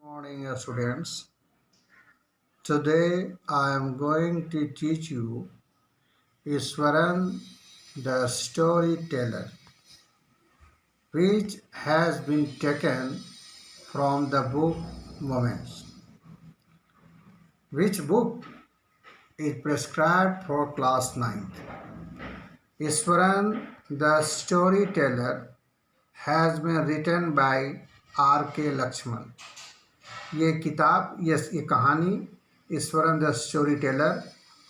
Morning, students. Today I am going to teach you Iswaran the storyteller, which has been taken from the book Moments. Which book is prescribed for class 9th? Iswaran the storyteller has been written by R.K. Lakshman. ये कहानी Iswaran the story teller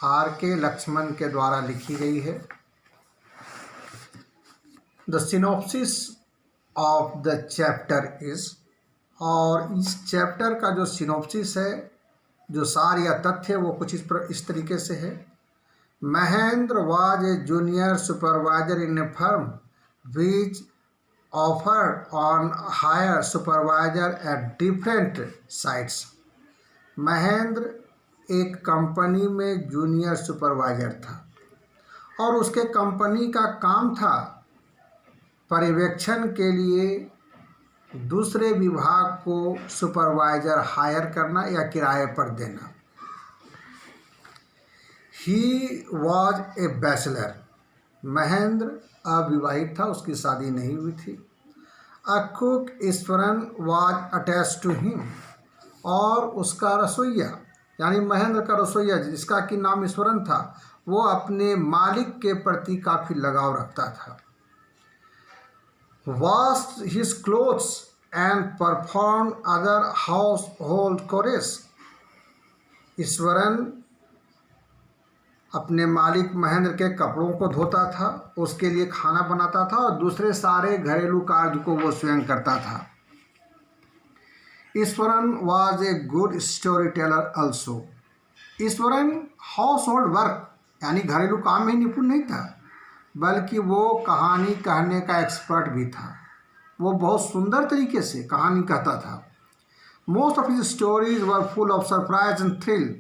R.K. Lakshman के द्वारा लिखी गई है। The synopsis of the chapter is, और इस chapter का जो सिनॉप्सिस है, जो सार या तथ्य वो कुछ इस तरीके से है। Mahendra was a junior supervisor in A firm which offered on higher supervisor at different sites. Mahendra एक कंपनी में जूनियर सुपरवाइजर था और उसके कंपनी का काम था पर्यवेक्षण के लिए दूसरे विभाग को सुपरवाइजर हायर करना या किराए पर देना। He was a bachelor, Mahendra अविवाहित था, उसकी शादी नहीं हुई थी। A cook Iswaran was attach to him, और उसका रसोइया यानी महेंद्र का रसोइया जिसका कि नाम ईश्वरन था, वो अपने मालिक के प्रति काफ़ी लगाव रखता था। Washed his clothes and perform other household chores, Eswaran अपने मालिक महेंद्र के कपड़ों को धोता था, उसके लिए खाना बनाता था और दूसरे सारे घरेलू कार्य को वो स्वयं करता था। Eswaran was a good story teller also. Eswaran house hold work यानी घरेलू काम में निपुण नहीं था, बल्कि वो कहानी कहने का एक्सपर्ट भी था। वो बहुत सुंदर तरीके से कहानी कहता था। Most of his stories were full of surprise and thrill.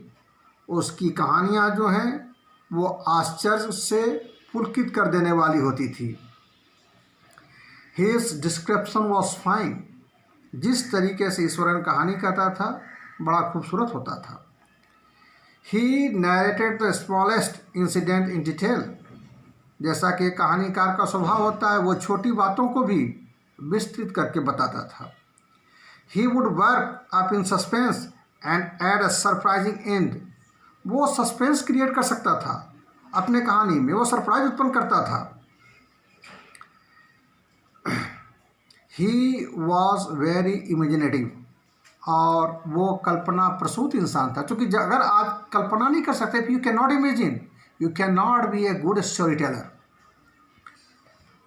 उसकी कहानियाँ जो हैं वो आश्चर्य से पुलकित कर देने वाली होती थी। हिज डिस्क्रिप्शन वॉज फाइन, जिस तरीके से ईश्वरन कहानी कहता था बड़ा खूबसूरत होता था। He narrated the smallest incident in detail, जैसा कि कहानीकार का स्वभाव होता है, वो छोटी बातों को भी विस्तृत करके बताता था। He would work up in suspense and add a surprising end, वो सस्पेंस क्रिएट कर सकता था अपने कहानी में, वो सरप्राइज उत्पन्न करता था। ही वॉज वेरी इमेजिनेटिव, और वो कल्पना प्रसूत इंसान था। क्योंकि अगर आप कल्पना नहीं कर सकते, you can not imagine, you can not be a good story teller.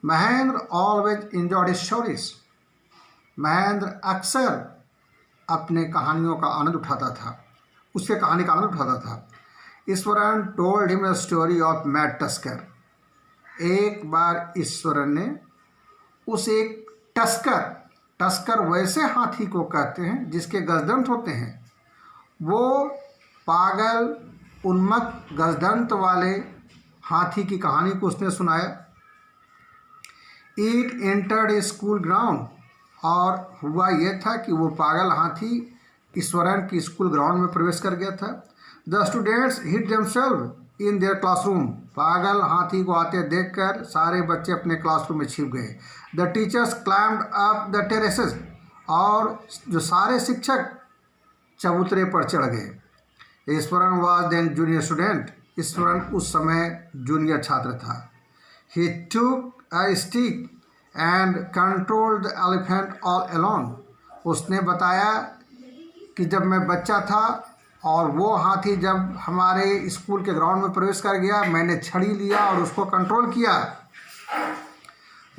Mahendra always enjoyed stories, Mahendra अक्सर अपने कहानियों का आनंद उठाता था, उसके कहानी का आनंद उठाता था। Eswaran told him a story of mad tusker. एक बार ईश्वरन ने उस एक टस्कर वैसे हाथी को कहते हैं जिसके गजदंत होते हैं, वो पागल उन्मत्त गजदंत वाले हाथी की कहानी को उसने सुनाया। It entered A school ground, और हुआ यह था कि वो पागल हाथी ईश्वरन की स्कूल ग्राउंड में प्रवेश कर गया था। The students hid themselves in their classroom, पागल हाथी को आते देखकर सारे बच्चे अपने क्लासरूम में छिप गए। The teachers climbed up the terraces, और जो सारे शिक्षक चबूतरे पर चढ़ गए। Iswaran was then junior student, Iswaran उस समय जूनियर छात्र था। He took a stick and controlled the elephant all alone, उसने बताया कि जब मैं बच्चा था और वो हाथी जब हमारे स्कूल के ग्राउंड में प्रवेश कर गया, मैंने छड़ी लिया और उसको कंट्रोल किया।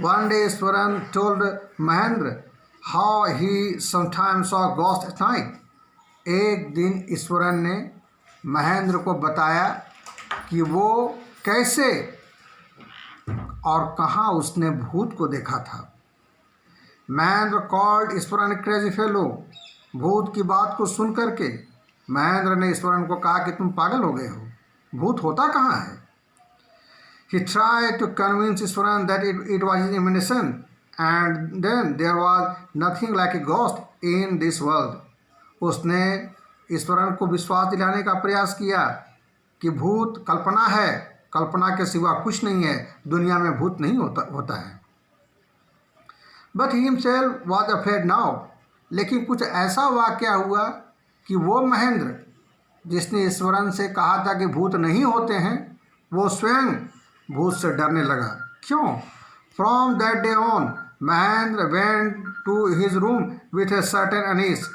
One day Eswaran told Mahendra how he sometimes saw ghost at night. एक दिन ईश्वरन ने महेंद्र को बताया कि वो कैसे और कहाँ उसने भूत को देखा था। Mahendra called Eswaran crazy fellow. भूत की बात को सुन करके महेंद्र ने ईश्वरन को कहा कि तुम पागल हो गए हो, भूत होता कहाँ है। He tried to convince Ishwaran that it was his imagination, and then there was nothing like a ghost in this world. उसने ईश्वरन को विश्वास दिलाने का प्रयास किया कि भूत कल्पना है, कल्पना के सिवा कुछ नहीं है, दुनिया में भूत नहीं होता है। But he himself was afraid now. लेकिन कुछ ऐसा वाक़या हुआ कि वो महेंद्र जिसने ईश्वरन से कहा था कि भूत नहीं होते हैं, वो स्वयं भूत से डरने लगा। क्यों? From that day on Mahendra went to his room with a certain unease.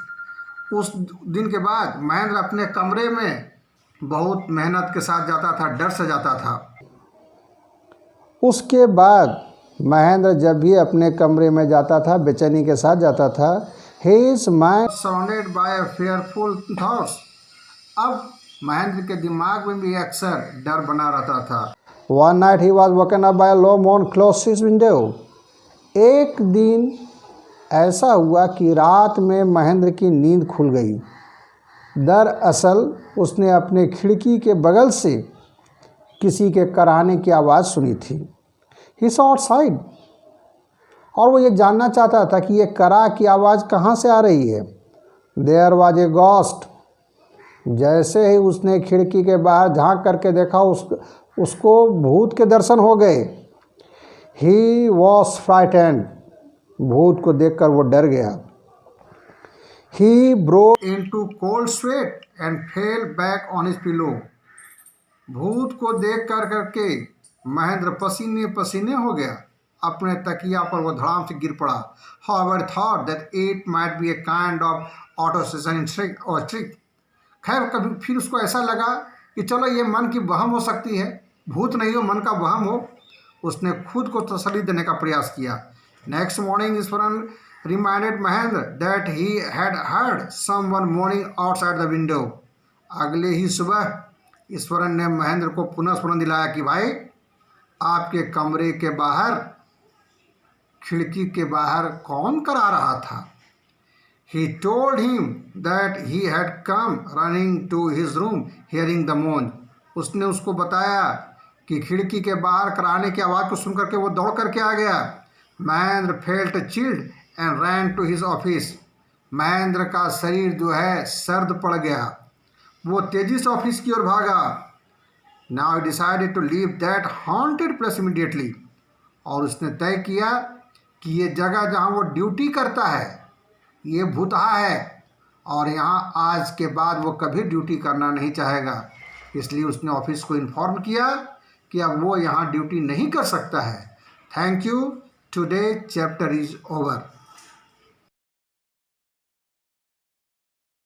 उस दिन के बाद महेंद्र अपने कमरे में बहुत मेहनत के साथ जाता था, डर से जाता था। उसके बाद महेंद्र जब भी अपने कमरे में जाता था, बेचैनी के साथ जाता था। His mind surrounded by fearful thoughts. अब महेंद्र के दिमाग में भी अक्सर डर बना रहता था। One night he was woken up by a low moan close his window. एक दिन ऐसा हुआ कि रात में महेंद्र की नींद खुल गई। दरअसल उसने अपने खिड़की के बगल से किसी के कराहने की आवाज़ सुनी थी। He saw outside, और वो ये जानना चाहता था कि ये करा की आवाज़ कहाँ से आ रही है। There was a ghost. जैसे ही उसने खिड़की के बाहर झांक करके देखा, उसको भूत के दर्शन हो गए। He was frightened. भूत को देखकर वो डर गया। He broke into cold sweat and fell back on his pillow. भूत को देख करके महेंद्र पसीने पसीने हो गया। अपने तकिया पर वो धड़ाम से गिर पड़ा। However thought that it might be a kind of auto-suggestion trick. खैर कभी फिर उसको ऐसा लगा कि चलो ये मन की वहम हो सकती है, भूत नहीं हो, मन का वहम हो। उसने खुद को तसल्ली देने का प्रयास किया। Next morning Eswaran reminded Mahendra that he had heard someone morning outside the window. अगले ही सुबह ईश्वरन ने महेंद्र को पुनः स्मरण दिलाया कि भाई, आपके कमरे के बाहर, खिड़की के बाहर कौन करा रहा था। He told him that he had come running to his room hearing the moan. उसने उसको बताया कि खिड़की के बाहर कराने की आवाज़ को सुन करके वो दौड़ करके आ गया। Mahendra felt chilled and ran to his office. Mahendra का शरीर जो है सर्द पड़ गया, वो तेजी से ऑफिस की ओर भागा। Now he decided to leave that haunted place immediately. और उसने तय किया कि ये जगह जहाँ वो ड्यूटी करता है, ये भूतहा है, और यहाँ आज के बाद वो कभी ड्यूटी करना नहीं चाहेगा। इसलिए उसने ऑफिस को इन्फॉर्म किया कि अब वो यहाँ ड्यूटी नहीं कर सकता है। Thank you. Today chapter is over.